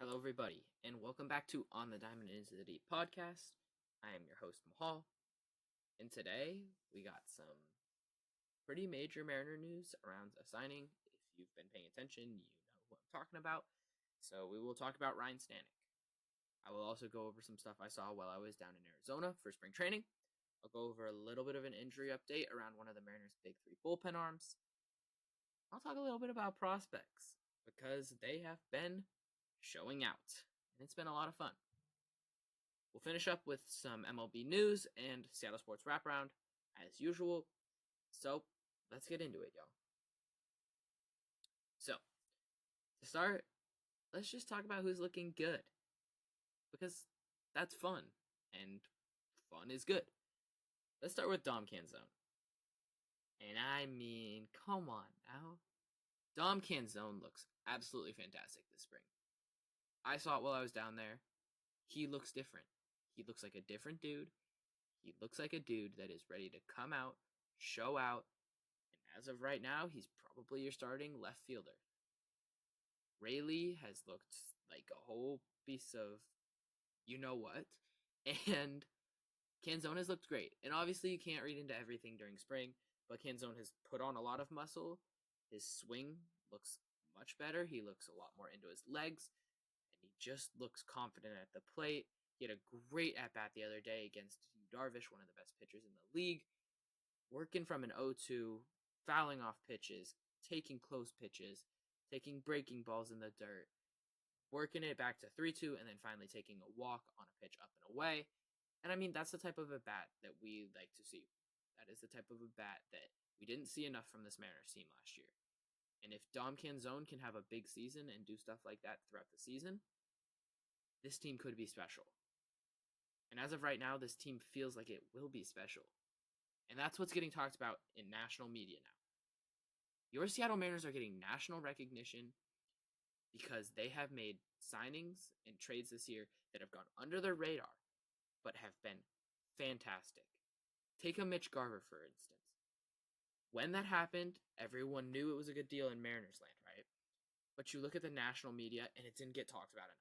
Hello, everybody, and welcome back to On the Diamond Into the Deep podcast. I am your host, Mahal, and today we got some pretty major Mariner news around a signing. If you've been paying attention, you know what I'm talking about. So we will talk about Ryne Stanek. I will also go over some stuff I saw while I was down in Arizona for spring training. I'll go over a little bit of an injury update around one of the Mariners' big three bullpen arms. I'll talk a little bit about prospects because they have been showing out, and it's been a lot of fun. We'll finish up with some MLB news and Seattle Sports Wraparound, as usual. So, let's get into it, y'all. So, to start, let's just talk about who's looking good. Because that's fun, and fun is good. Let's start with Dom Canzone. And I mean, come on now. Dom Canzone looks absolutely fantastic this spring. I saw it while I was down there. He looks different. He looks like a different dude. He looks like a dude that is ready to come out, show out, and as of right now, he's probably your starting left fielder. Rayleigh has looked like a whole piece of you know what, and Canzone has looked great. And obviously, you can't read into everything during spring, but Canzone has put on a lot of muscle. His swing looks much better. He looks a lot more into his legs, and he just looks confident at the plate. He had a great at-bat the other day against Darvish, one of the best pitchers in the league, working from an 0-2, fouling off pitches, taking close pitches, taking breaking balls in the dirt, working it back to 3-2, and then finally taking a walk on a pitch up and away. And I mean, that's the type of a bat that we like to see. That is the type of a bat that we didn't see enough from this Mariners team last year. And if Dom Canzone can have a big season and do stuff like that throughout the season, this team could be special. And as of right now, this team feels like it will be special. And that's what's getting talked about in national media now. Your Seattle Mariners are getting national recognition because they have made signings and trades this year that have gone under the radar, but have been fantastic. Take a Mitch Garver, for instance. When that happened, everyone knew it was a good deal in Mariners land, right? But you look at the national media, and it didn't get talked about enough.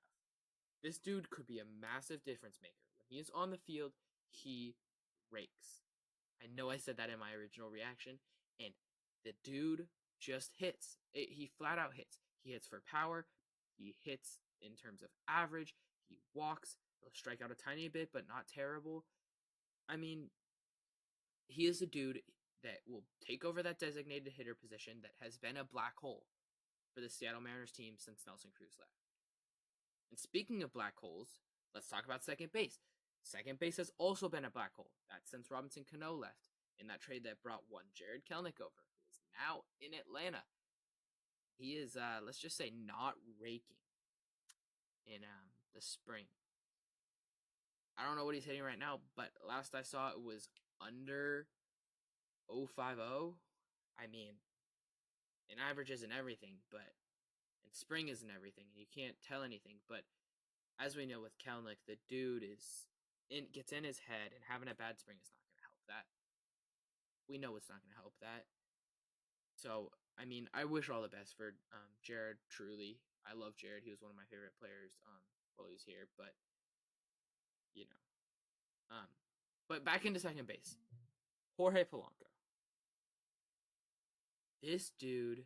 This dude could be a massive difference maker. When he is on the field, he rakes. I know I said that in my original reaction, and the dude just hits. He flat out hits. He hits for power. He hits in terms of average. He walks. He'll strike out a tiny bit, but not terrible. I mean, he is a dude that will take over that designated hitter position that has been a black hole for the Seattle Mariners team since Nelson Cruz left. And speaking of black holes, let's talk about second base. Second base has also been a black hole. That's since Robinson Cano left in that trade that brought one Jared Kelenic over, who is now in Atlanta. He is, let's just say, not raking in the spring. I don't know what he's hitting right now, but last I saw it was under 050. I mean, an average isn't everything, but and spring isn't everything, and you can't tell anything. But as we know with Kelenic, the dude gets in his head, and having a bad spring is not going to help that. We know it's not going to help that. So, I mean, I wish all the best for Jared, truly. I love Jared. He was one of my favorite players while he was here, but, you know. But back into second base. Jorge Polanco. This dude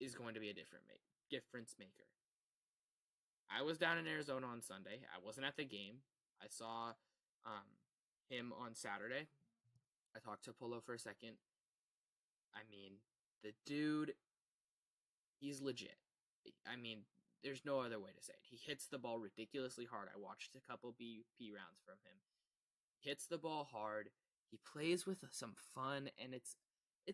is going to be a difference maker. I was down in Arizona on Sunday. I wasn't at the game. I saw him on Saturday. I talked to Polo for a second. I mean, the dude, he's legit. I mean, there's no other way to say it. He hits the ball ridiculously hard. I watched a couple BP rounds from him. He hits the ball hard. He plays with some fun, and it's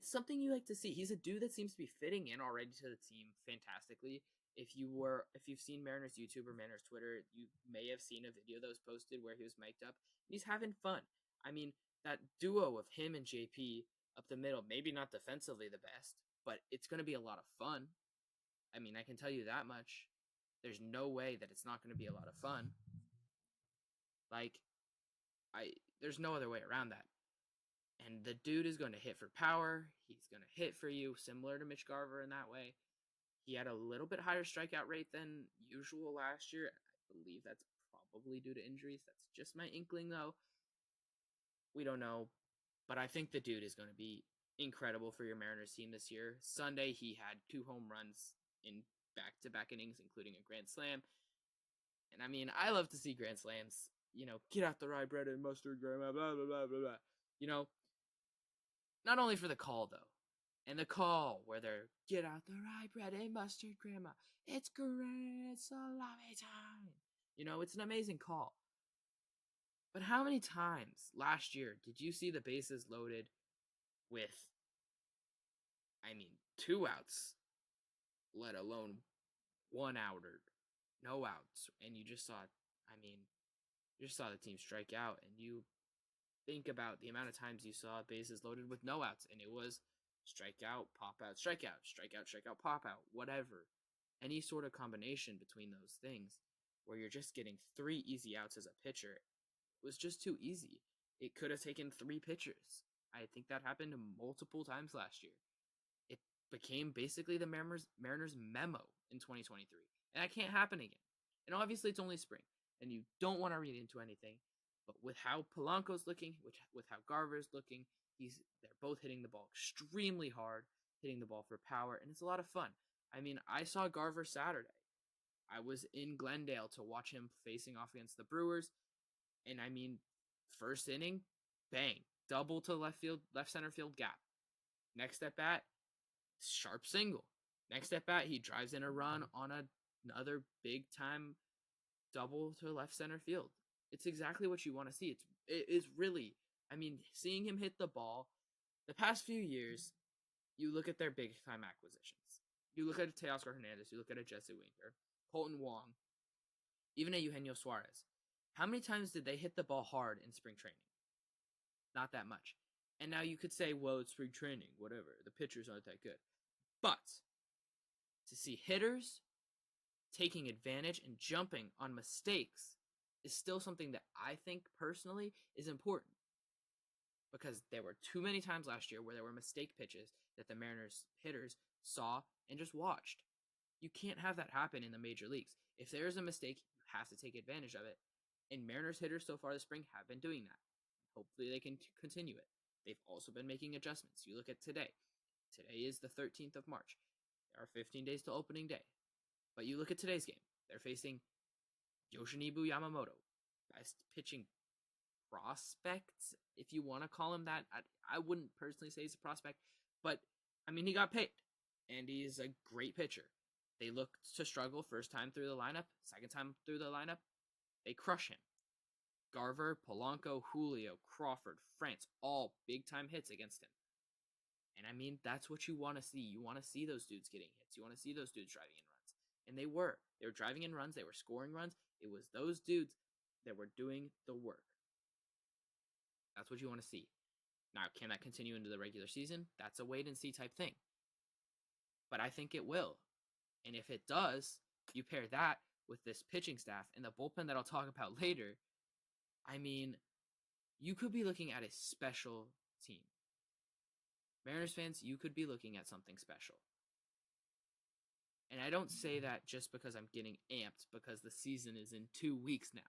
something you like to see. He's a dude that seems to be fitting in already to the team fantastically. If you've seen Mariners YouTube or Mariners Twitter, you may have seen a video that was posted where he was mic'd up, and he's having fun. I mean, that duo of him and JP up the middle, maybe not defensively the best, but it's going to be a lot of fun. I mean, I can tell you that much. There's no way that it's not going to be a lot of fun. There's no other way around that. And the dude is going to hit for power. He's going to hit for you, similar to Mitch Garver in that way. He had a little bit higher strikeout rate than usual last year. I believe that's probably due to injuries. That's just my inkling, though. We don't know. But I think the dude is going to be incredible for your Mariners team this year. Sunday, he had 2 home runs in back-to-back innings, including a grand slam. And I mean, I love to see grand slams. Get out the rye bread and mustard, grandma, blah, blah, blah, blah, blah. Not only for the call, though. And the call where they're, get out the rye bread and mustard, grandma. It's grand salami time. It's an amazing call. But how many times last year did you see the bases loaded with, 2 outs, let alone 1 out or no outs, and you just saw the team strike out, and you think about the amount of times you saw bases loaded with no outs, and it was strikeout, pop out, strikeout, strikeout, strikeout, pop out, whatever. Any sort of combination between those things where you're just getting 3 easy outs as a pitcher was just too easy. It could have taken 3 pitchers. I think that happened multiple times last year. It became basically the Mariners memo in 2023. And that can't happen again. And obviously it's only spring, and you don't want to read into anything. But with how Polanco's looking, with how Garver's looking, they're both hitting the ball extremely hard, hitting the ball for power, and it's a lot of fun. I saw Garver Saturday. I was in Glendale to watch him facing off against the Brewers, and first inning, bang, double to left center field gap. Next at bat, sharp single. Next at bat, he drives in a run on another big time double to left center field. It's exactly what you want to see. It is really, seeing him hit the ball the past few years. You look at their big time acquisitions. You look at a Teoscar Hernandez. You look at a Jesse Winker, Colton Wong, even a Eugenio Suarez. How many times did they hit the ball hard in spring training? Not that much. And now you could say, well, it's spring training, whatever. The pitchers aren't that good. But to see hitters taking advantage and jumping on mistakes is still something that I think personally is important. Because there were too many times last year where there were mistake pitches that the Mariners hitters saw and just watched. You can't have that happen in the major leagues. If there is a mistake, you have to take advantage of it. And Mariners hitters so far this spring have been doing that. Hopefully they can continue it. They've also been making adjustments. You look at today. Today is the 13th of March. There are 15 days till opening day. But you look at today's game. They're facing Yoshinobu Yamamoto. Best pitching prospect, if you want to call him that. I wouldn't personally say he's a prospect. But, he got paid. And he's a great pitcher. They look to struggle first time through the lineup. Second time through the lineup, they crush him. Garver, Polanco, Julio, Crawford, France, all big-time hits against him. And that's what you want to see. You want to see those dudes getting hits. You want to see those dudes driving in runs. And they were. They were driving in runs. They were scoring runs. It was those dudes that were doing the work. That's what you want to see. Now, can that continue into the regular season? That's a wait-and-see type thing. But I think it will. And if it does, you pair that with this pitching staff and the bullpen that I'll talk about later, you could be looking at a special team. Mariners fans, you could be looking at something special. And I don't say that just because I'm getting amped because the season is in 2 weeks now.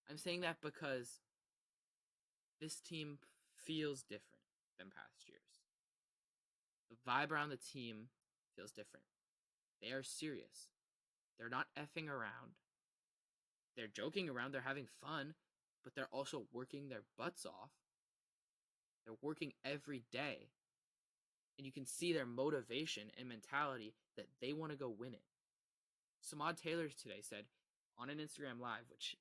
I'm saying that because this team feels different than past years. The vibe around the team feels different. They are serious. They're not effing around. They're joking around. They're having fun. But they're also working their butts off. They're working every day. And you can see their motivation and mentality that they want to go win it. Samad Taylor today said on an Instagram Live, which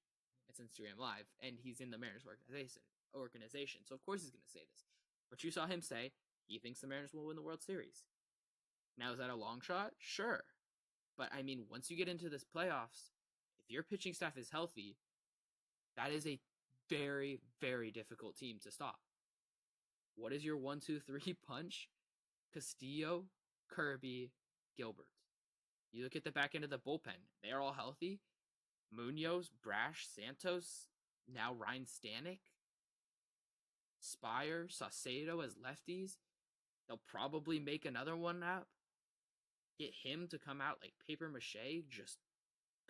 it's Instagram Live, and he's in the Mariners organization. So of course he's going to say this. But you saw him say he thinks the Mariners will win the World Series. Now, is that a long shot? Sure. But once you get into this playoffs, if your pitching staff is healthy, that is a very, very difficult team to stop. What is your 1-2-3 punch? Castillo, Kirby, Gilbert. You look at the back end of the bullpen. They are all healthy. Munoz, Brash, Santos, now Ryne Stanek, Spire, Saucedo as lefties. They'll probably make another one up. get him to come out like paper mache, just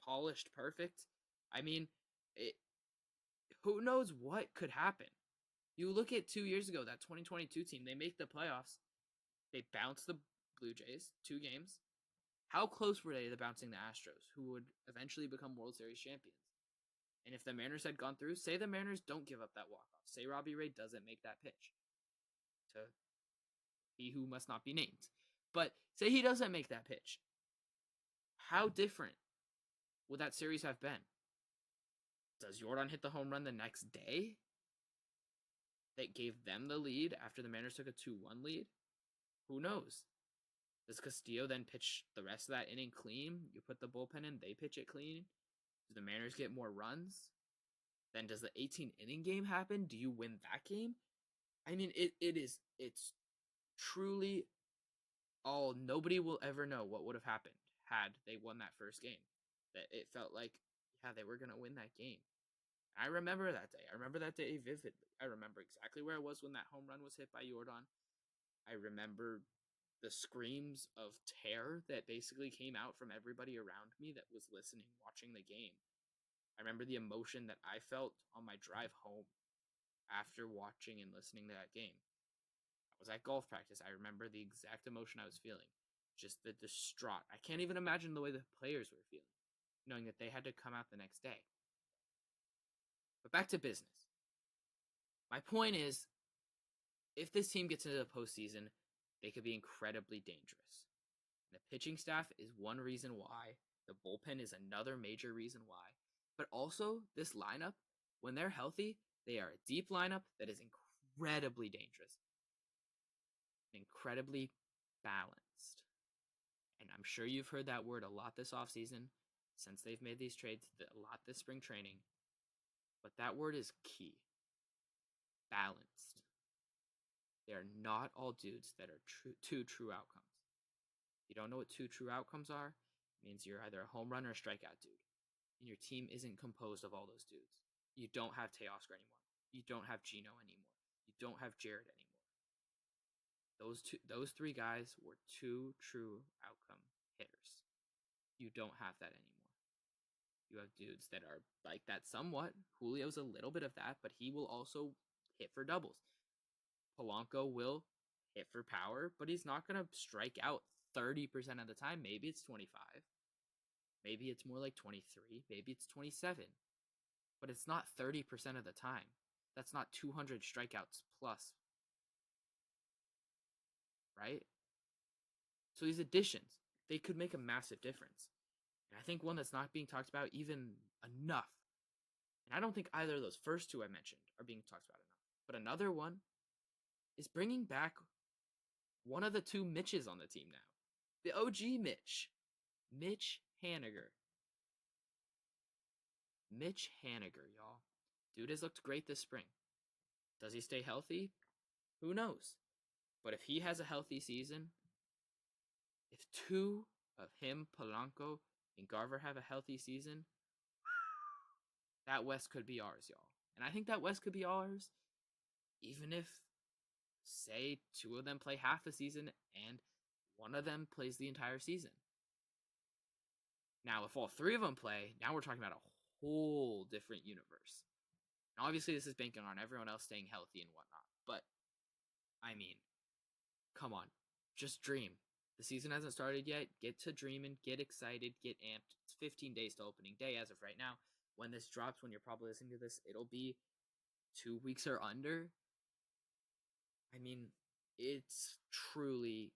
polished perfect. I mean, who knows what could happen? You look at 2 years ago, that 2022 team, they make the playoffs. They bounce the Blue Jays 2 games. How close were they to bouncing the Astros, who would eventually become World Series champions? And if the Mariners had gone through, say the Mariners don't give up that walk-off. Say Robbie Ray doesn't make that pitch to he who must not be named. But say he doesn't make that pitch. How different would that series have been? Does Jordan hit the home run the next day that gave them the lead after the Mariners took a 2-1 lead? Who knows? Does Castillo then pitch the rest of that inning clean? You put the bullpen in, they pitch it clean. Do the Mariners get more runs? Then does the 18-inning game happen? Do you win that game? I mean, it's truly all, nobody will ever know what would have happened had they won that first game. That it felt like, yeah, they were going to win that game. I remember that day. I remember that day vividly. I remember exactly where I was when that home run was hit by Jordan. I remember the screams of terror that basically came out from everybody around me that was listening, watching the game. I remember the emotion that I felt on my drive home after watching and listening to that game. I was at golf practice. I remember the exact emotion I was feeling. Just the distraught. I can't even imagine the way the players were feeling, knowing that they had to come out the next day. But back to business. My point is, if this team gets into the postseason, they could be incredibly dangerous. The pitching staff is one reason why. The bullpen is another major reason why. But also, this lineup, when they're healthy, they are a deep lineup that is incredibly dangerous. Incredibly balanced. And I'm sure you've heard that word a lot this offseason, since they've made these trades a lot this spring training. But that word is key. Balanced. They are not all dudes that are two true outcomes. If you don't know what two true outcomes are, it means you're either a home run or a strikeout dude. And your team isn't composed of all those dudes. You don't have Teoscar anymore. You don't have Gino anymore. You don't have Jared anymore. Those three guys were two true outcome hitters. You don't have that anymore. You have dudes that are like that somewhat. Julio's a little bit of that, but he will also hit for doubles. Polanco will hit for power, but he's not going to strike out 30% of the time. Maybe it's 25. Maybe it's more like 23. Maybe it's 27. But it's not 30% of the time. That's not 200 strikeouts plus. Right? So these additions, they could make a massive difference. And I think one that's not being talked about even enough, and I don't think either of those first two I mentioned are being talked about enough, but another one is bringing back one of the two Mitches on the team now. The OG Mitch. Mitch Haniger. Mitch Haniger, y'all. Dude has looked great this spring. Does he stay healthy? Who knows? But if he has a healthy season, if two of him, Polanco, and Garver have a healthy season, that West could be ours, y'all. And I think that West could be ours even if, say, two of them play half the season and one of them plays the entire season. Now, if all three of them play, now we're talking about a whole different universe. Now, obviously, this is banking on everyone else staying healthy and whatnot. But, I mean, come on. Just dream. The season hasn't started yet. Get to dreaming. Get excited. Get amped. It's 15 days to opening day as of right now. When this drops, when you're probably listening to this, it'll be 2 weeks or under. I mean, it's truly,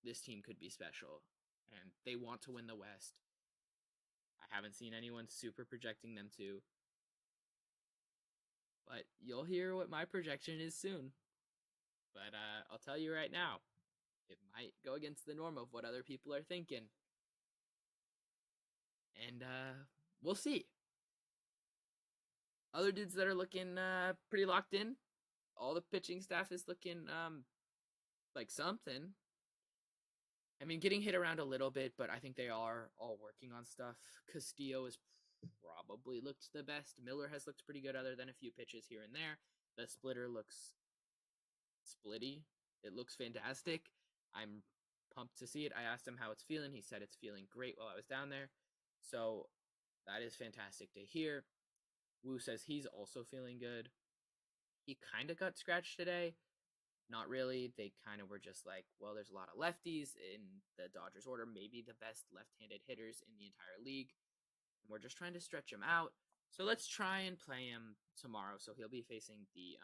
this team could be special. And they want to win the West. I haven't seen anyone super projecting them to. But you'll hear what my projection is soon. But I'll tell you right now, it might go against the norm of what other people are thinking. And we'll see. Other dudes that are looking pretty locked in. All the pitching staff is looking like something. I mean, getting hit around a little bit, but I think they are all working on stuff. Castillo has probably looked the best. Miller has looked pretty good other than a few pitches here and there. The splitter looks splitty. It looks fantastic. I'm pumped to see it. I asked him how it's feeling. He said it's feeling great while I was down there. So that is fantastic to hear. Wu says he's also feeling good. He kind of got scratched today. Not really. They kind of were just like, well, there's a lot of lefties in the Dodgers order, maybe the best left-handed hitters in the entire league. And we're just trying to stretch him out. So let's try and play him tomorrow. So he'll be facing the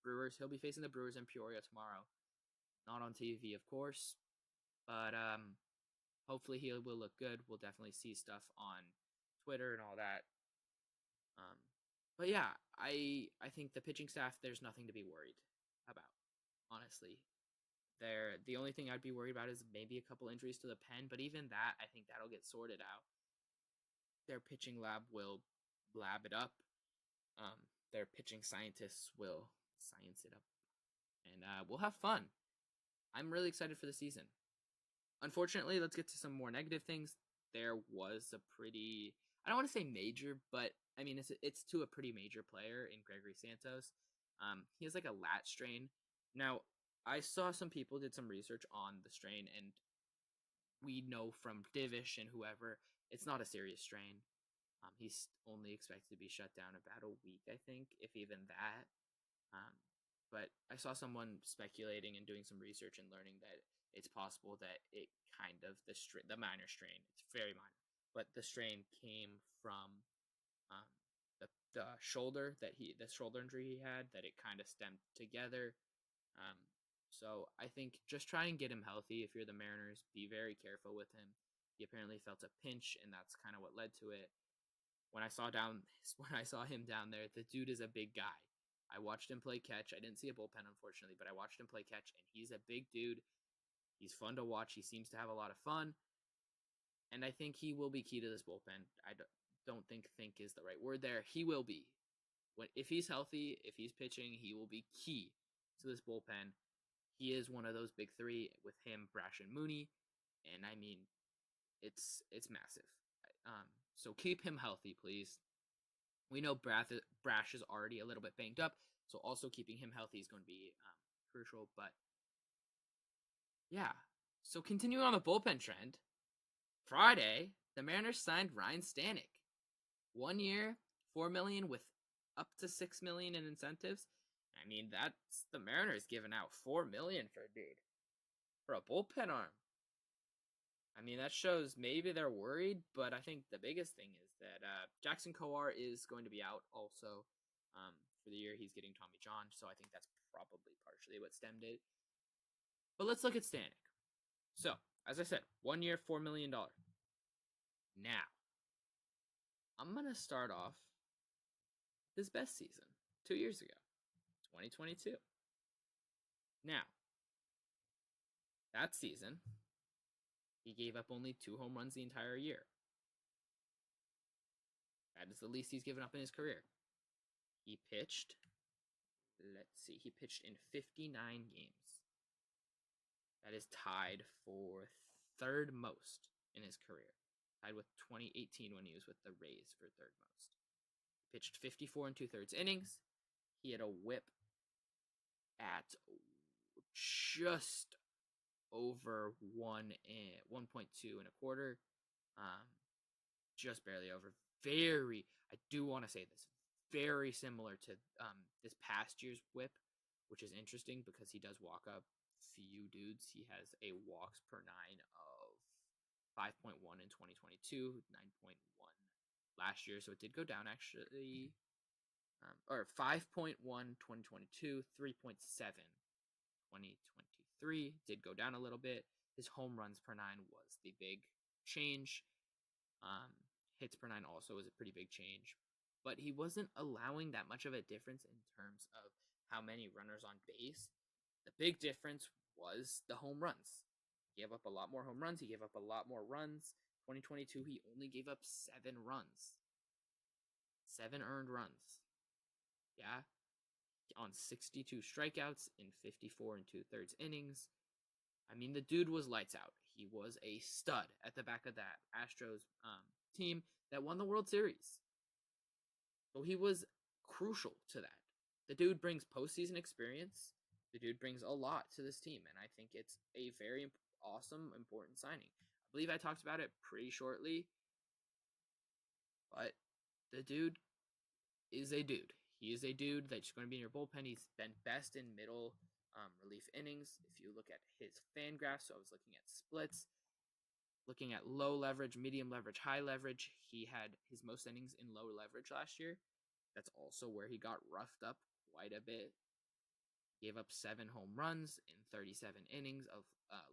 Brewers. He'll be facing the Brewers in Peoria tomorrow. Not on TV, of course, but hopefully he will look good. We'll definitely see stuff on Twitter and all that. But yeah, I think the pitching staff, there's nothing to be worried about, honestly. The only thing I'd be worried about is maybe a couple injuries to the pen, but even that, I think that'll get sorted out. Their pitching lab will lab it up. Their pitching scientists will science it up, and we'll have fun. I'm really excited for the season. Unfortunately, let's get to some more negative things. There was a pretty, I don't want to say major, but I mean, it's to a pretty major player in Gregory Santos. He has like a lat strain. Now, I saw some people did some research on the strain, and we know from Divish and whoever, it's not a serious strain. He's only expected to be shut down about a week, I think, if even that. But I saw someone speculating and doing some research and learning that it's possible that it kind of the minor strain. It's very minor, but the strain came from the shoulder the shoulder injury he had, that it kind of stemmed together. So I think just try and get him healthy. If you're the Mariners, be very careful with him. He apparently felt a pinch, and that's kind of what led to it. When I saw him down there, the dude is a big guy. I watched him play catch. I didn't see a bullpen, unfortunately, but I watched him play catch, and he's a big dude. He's fun to watch. He seems to have a lot of fun, and I think he will be key to this bullpen. I don't think is the right word there. He will be. If he's healthy, if he's pitching, he will be key to this bullpen. He is one of those big three with him, Brash, and Mooney, and I mean, it's massive. So keep him healthy, please. We know Brash is already a little bit banged up, so also keeping him healthy is going to be crucial. But yeah, so continuing on the bullpen trend, Friday the Mariners signed Ryne Stanek, 1 year, $4 million with up to $6 million in incentives. I mean, that's the Mariners giving out $4 million for a dude, for a bullpen arm. I mean, that shows maybe they're worried, but I think the biggest thing is that Jackson Kowar is going to be out also for the year. He's getting Tommy John, so I think that's probably partially what stemmed it. But let's look at Stanek. So, as I said, 1 year, $4 million. Now, I'm going to start off his best season 2 years ago, 2022. Now, that season, he gave up only 2 home runs the entire year. That is the least he's given up in his career. He pitched, he pitched in 59 games. That is tied for third most in his career. Tied with 2018 when he was with the Rays for third most. He pitched 54 and 2/3 innings. He had a whip at just over 1.2 and a quarter. Just barely over. I do want to say this, very similar to this past year's whip, which is interesting because he does walk up few dudes. He has a walks per 9 of 5.1 in 2022, 9.1 last year, so it did go down actually, or 5.1 2022, 3.7 2023, did go down a little bit. His home runs per 9 was the big change. Hits per 9 also was a pretty big change, but he wasn't allowing that much of a difference in terms of how many runners on base. The big difference was the home runs. He gave up a lot more home runs. He gave up a lot more runs. 2022, he only gave up 7 runs. 7 earned runs. Yeah. On 62 strikeouts in 54 and 2/3 innings. I mean, the dude was lights out. He was a stud at the back of that Astros team that won the World Series. So he was crucial to that. The dude brings postseason experience, The dude brings a lot to this team, and I think it's a very awesome, important signing. I believe I talked about it pretty shortly, but the dude is a dude. He is a dude that's going to be in your bullpen. He's been best in middle relief innings. If you look at his fan graph, so I was looking at splits, looking at low leverage, medium leverage, high leverage, he had his most innings in low leverage last year. That's also where he got roughed up quite a bit. Gave up 7 home runs in 37 innings of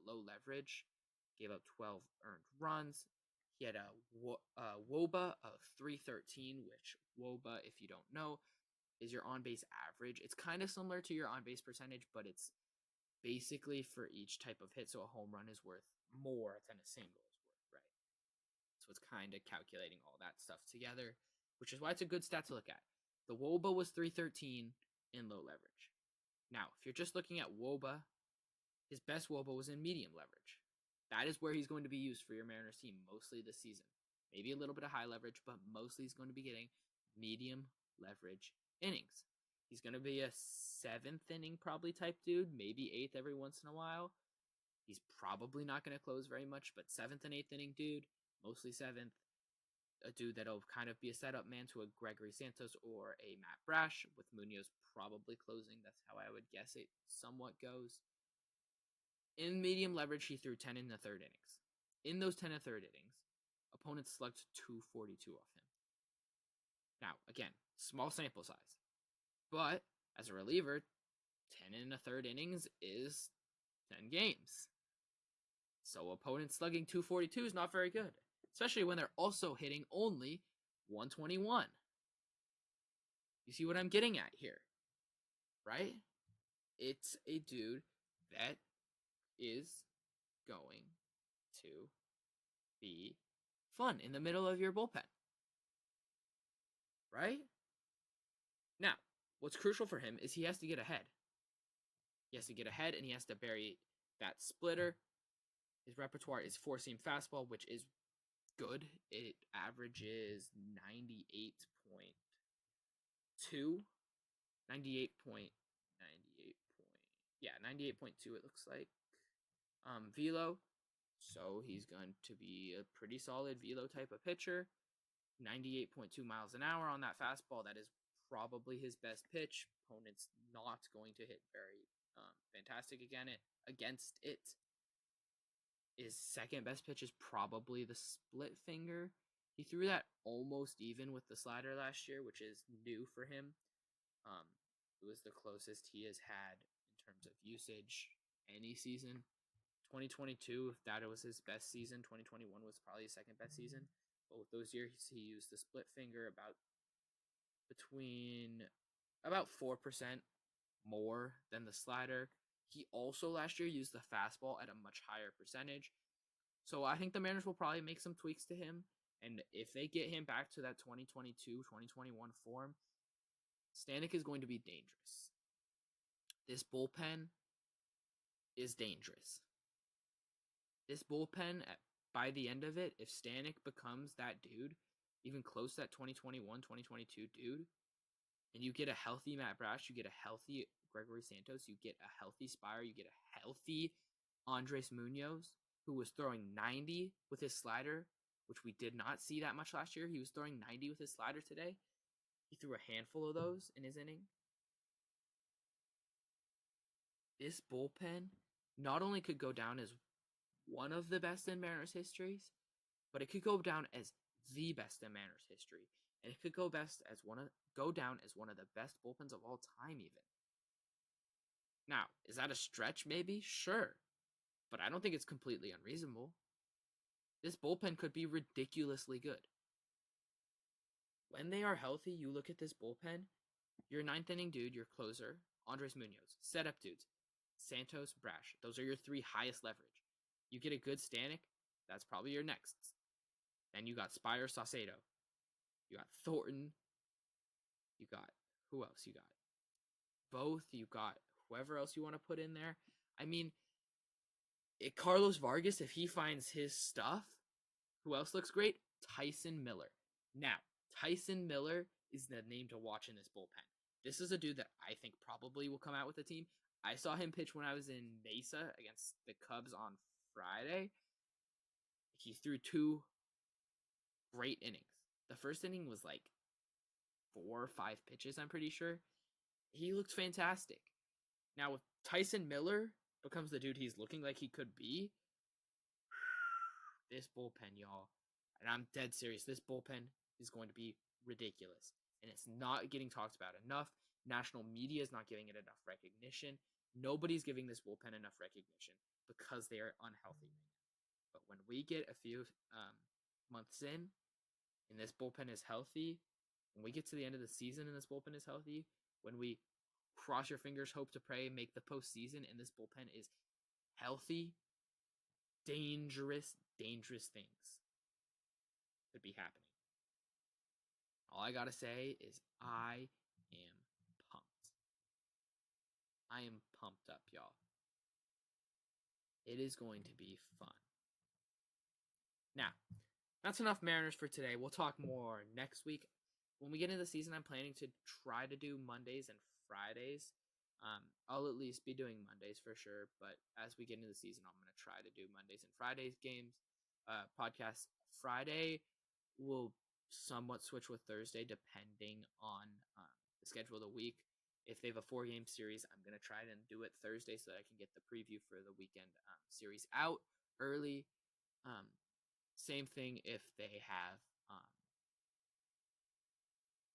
low leverage. Gave up 12 earned runs. He had a WOBA of 313, which WOBA, if you don't know, is your on-base average. It's kind of similar to your on-base percentage, but it's basically for each type of hit. So a home run is worth more than a single is worth, right? So it's kind of calculating all that stuff together, which is why it's a good stat to look at. The WOBA was 313 in low leverage. Now, if you're just looking at WOBA, his best WOBA was in medium leverage. That is where he's going to be used for your Mariners team mostly this season. Maybe a little bit of high leverage, but mostly he's going to be getting medium leverage innings. He's going to be a 7th inning probably type dude, maybe 8th every once in a while. He's probably not going to close very much, but 7th and 8th inning dude, mostly 7th. A dude that'll kind of be a setup man to a Gregory Santos or a Matt Brash, with Munoz probably closing. That's how I would guess it somewhat goes. In medium leverage, he threw 10 in the 3rd innings. In those 10 and 3rd innings, opponents slugged 242 off him. Now, again, small sample size. But as a reliever, 10 in the 3rd innings is 10 games. So opponents slugging 242 is not very good, especially when they're also hitting only 121. You see what I'm getting at here, right? It's a dude that is going to be fun in the middle of your bullpen, right? Now, what's crucial for him is he has to get ahead. He has to get ahead, and he has to bury that splitter. His repertoire is 4-seam fastball, which is good. It averages 98.2. 98.2 it looks like. Velo. So he's going to be a pretty solid velo type of pitcher. 98.2 miles an hour on that fastball. That is probably his best pitch. Opponent's not going to hit very fantastic against it. His second best pitch is probably the split finger. He threw that almost even with the slider last year, which is new for him. It was the closest he has had in terms of usage any season. 2022, that was his best season. 2021 was probably his second best season. Both those years, he used the split finger about 4% more than the slider. He also last year used the fastball at a much higher percentage. So I think the Mariners will probably make some tweaks to him. And if they get him back to that 2022, 2021 form, Stanek is going to be dangerous. This bullpen is dangerous. This bullpen, by the end of it, if Stanek becomes that dude, even close to that 2021, 2022 dude, and you get a healthy Matt Brash, you get a healthy Gregory Santos, you get a healthy Spire, you get a healthy Andres Munoz, who was throwing 90 with his slider, which we did not see that much last year. He was throwing 90 with his slider today. He threw a handful of those in his inning. This bullpen not only could go down as one of the best in Mariners histories, but it could go down as the best in Mariners history. And it could go down as one of the best bullpens of all time, even. Now, is that a stretch? Maybe, sure, but I don't think it's completely unreasonable. This bullpen could be ridiculously good. When they are healthy, you look at this bullpen. Your 9th inning dude, your closer, Andres Munoz, setup dudes, Santos, Brash. Those are your 3 highest leverage. You get a good Stanek, that's probably your next. Then you got Spire, Saucedo. You got Thornton. You got, who else you got? Both. You got whoever else you want to put in there. I mean, Carlos Vargas, if he finds his stuff, who else looks great? Tyson Miller. Now, Tyson Miller is the name to watch in this bullpen. This is a dude that I think probably will come out with the team. I saw him pitch when I was in Mesa against the Cubs on Friday. He threw 2 great innings. The first inning was like 4 or 5 pitches, I'm pretty sure. He looked fantastic. Now, if Tyson Miller becomes the dude he's looking like he could be, this bullpen, y'all, and I'm dead serious, this bullpen is going to be ridiculous. And it's not getting talked about enough. National media is not giving it enough recognition. Nobody's giving this bullpen enough recognition because they are unhealthy right now. But when we get a few months in, and this bullpen is healthy, when we get to the end of the season and this bullpen is healthy, when we cross your fingers, hope to pray, make the postseason, and this bullpen is healthy, dangerous things could be happening. All I gotta say is I am pumped. I am pumped up, y'all. It is going to be fun. Now, that's enough Mariners for today. We'll talk more next week. When we get into the season, I'm planning to try to do Mondays and Fridays. I'll at least be doing Mondays for sure, but as we get into the season, I'm going to try to do Mondays and Fridays games. Podcast Friday will somewhat switch with Thursday depending on the schedule of the week. If they have a 4-game series, I'm going to try to do it Thursday so that I can get the preview for the weekend series out early. Same thing if they have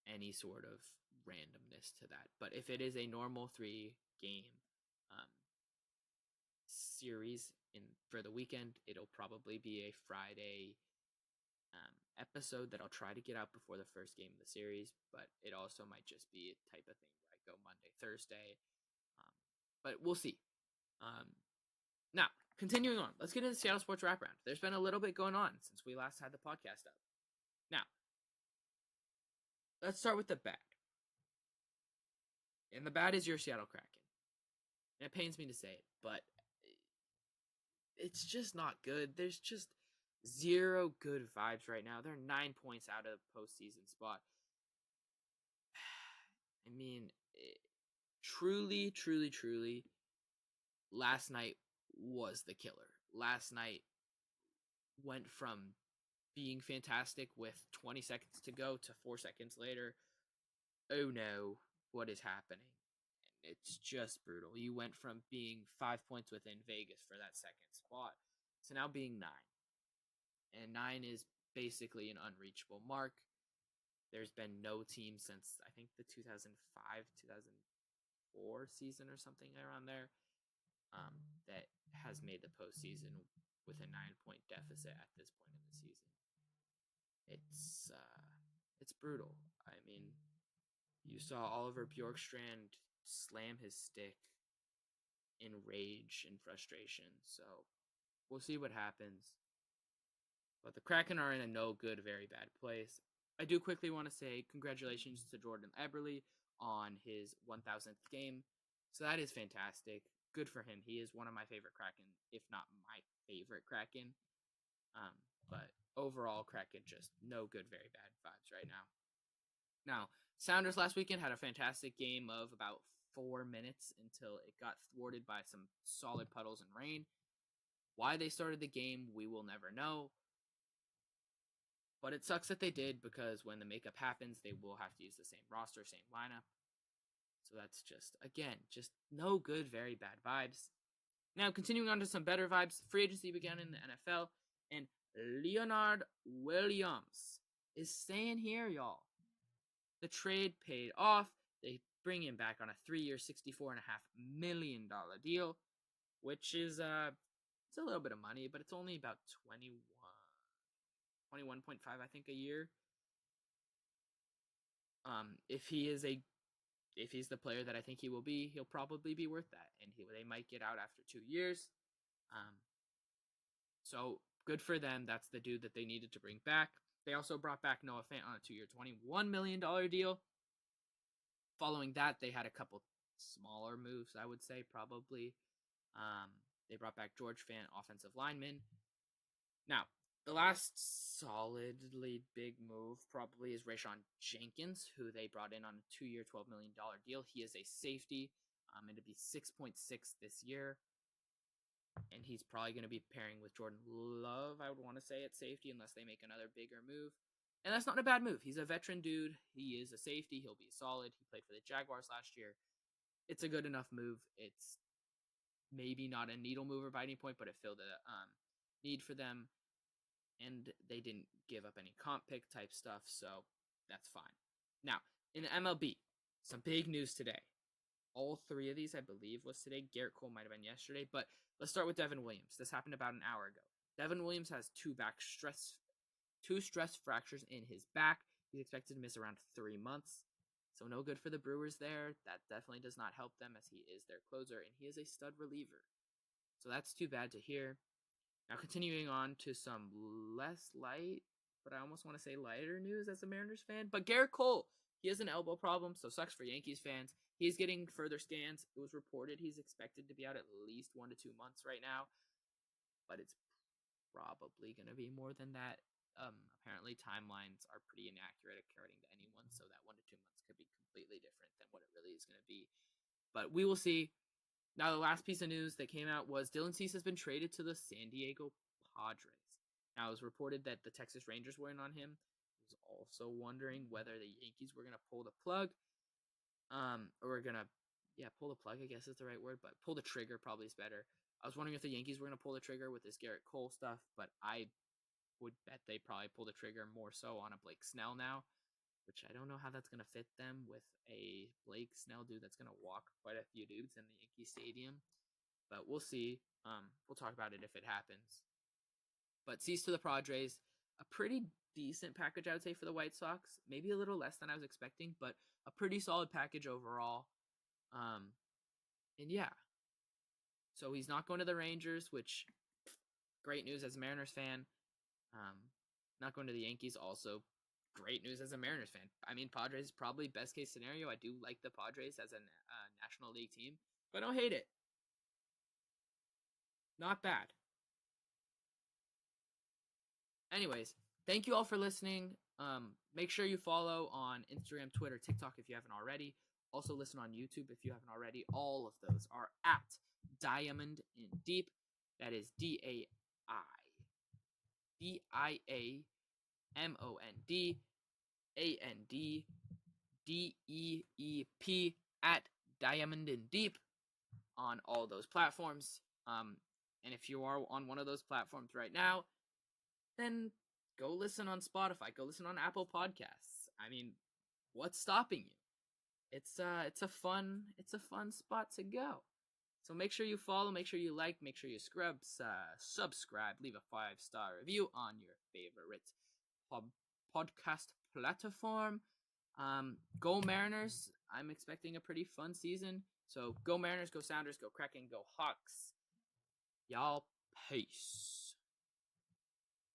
any sort of randomness to that. But if it is a normal 3-game series for the weekend, it'll probably be a Friday episode that I'll try to get out before the first game of the series. But it also might just be a type of thing where I go Monday, Thursday. But we'll see. Now, continuing on, let's get into the Seattle Sports Wraparound. There's been a little bit going on since we last had the podcast up. Now, let's start with the bad. And the bad is your Seattle Kraken. And it pains me to say it, but it's just not good. There's just zero good vibes right now. They're 9 points out of the postseason spot. I mean, truly, last night was the killer. Last night went from being fantastic with 20 seconds to go to 4 seconds later. Oh no, what is happening? And it's just brutal. You went from being 5 points within Vegas for that second spot to now being 9. And 9 is basically an unreachable mark. There's been no team since, I think, the 2005, 2004 season or something around there that has made the postseason with a 9-point deficit at this point in the season. It's brutal. I mean, you saw Oliver Bjorkstrand slam his stick in rage and frustration. So we'll see what happens. But the Kraken are in a no good, very bad place. I do quickly want to say congratulations to Jordan Eberle on his 1,000th game. So that is fantastic. Good for him. He is one of my favorite Kraken, if not my favorite Kraken. But overall, Kraken just no good, very bad vibes right now. Now, Sounders last weekend had a fantastic game of about 4 minutes until it got thwarted by some solid puddles and rain. Why they started the game, we will never know. But it sucks that they did, because when the makeup happens, they will have to use the same roster, same lineup. So that's just, again, just no good, very bad vibes. Now, continuing on to some better vibes, free agency began in the NFL, and Leonard Williams is staying here, y'all. The trade paid off. They bring him back on a 3-year, $64.5 million deal, which is it's a little bit of money, but it's only about 21.5, I think, a year. If he's the player that I think he will be, he'll probably be worth that, and they might get out after 2 years. So good for them. That's the dude that they needed to bring back. They also brought back Noah Fant on a 2-year, $21 million deal. Following that, they had a couple smaller moves, I would say, probably. They brought back George Fant, offensive lineman. Now, the last solidly big move probably is Rayshon Jenkins, who they brought in on a 2-year, $12 million deal. He is a safety. It'd be 6.6 this year. And he's probably going to be pairing with Jordan Love, I would want to say, at safety, unless they make another bigger move. And that's not a bad move. He's a veteran dude. He is a safety. He'll be solid. He played for the Jaguars last year. It's a good enough move. It's maybe not a needle mover by any point, but it filled a need for them. And they didn't give up any comp pick type stuff, so that's fine. Now, in the MLB, some big news today. All three of these, I believe, was today. Garrett Cole might have been yesterday, but let's start with Devin Williams. This happened about an hour ago. Devin Williams has two stress fractures in his back. He's expected to miss around 3 months. So no good for the Brewers there. That definitely does not help them, as he is their closer, and he is a stud reliever. So that's too bad to hear. Now continuing on to some less light, but I almost want to say lighter news as a Mariners fan. But Garrett Cole, he has an elbow problem, so sucks for Yankees fans. He's getting further scans. It was reported he's expected to be out at least 1 to 2 months right now, but it's probably going to be more than that. Apparently timelines are pretty inaccurate according to anyone, so that 1 to 2 months could be completely different than what it really is going to be. But we will see. Now, the last piece of news that came out was Dylan Cease has been traded to the San Diego Padres. Now, it was reported that the Texas Rangers were in on him. I was also wondering whether the Yankees were going to pull the plug. Or we're going to, pull the plug, I guess is the right word, but pull the trigger probably is better. I was wondering if the Yankees were going to pull the trigger with this Garrett Cole stuff, but I would bet they probably pull the trigger more so on a Blake Snell now, which I don't know how that's going to fit them with a Blake Snell dude that's going to walk quite a few dudes in the Yankee Stadium. But we'll see. We'll talk about it if it happens. But Cease to the Padres, a pretty decent package, I would say, for the White Sox. Maybe a little less than I was expecting, but a pretty solid package overall. And yeah. So he's not going to the Rangers, which great news as a Mariners fan. Not going to the Yankees, also great news as a Mariners fan. I mean, Padres is probably best case scenario. I do like the Padres as a National League team, but I don't hate it. Not bad. Anyways, thank you all for listening. Make sure you follow on Instagram, Twitter, TikTok if you haven't already. Also listen on YouTube if you haven't already. All of those are at Diamond in Deep. That is DIAMONDANDDEEP at Diamond in Deep on all those platforms. And if you are on one of those platforms right now, then go listen on Spotify. Go listen on Apple Podcasts. I mean, what's stopping you? It's a fun spot to go. So make sure you follow, make sure you like, make sure you subscribe, leave a 5-star review on your favorite podcast platform. Go Mariners. I'm expecting a pretty fun season. So go Mariners, go Sounders, go Kraken, go Hawks. Y'all, peace.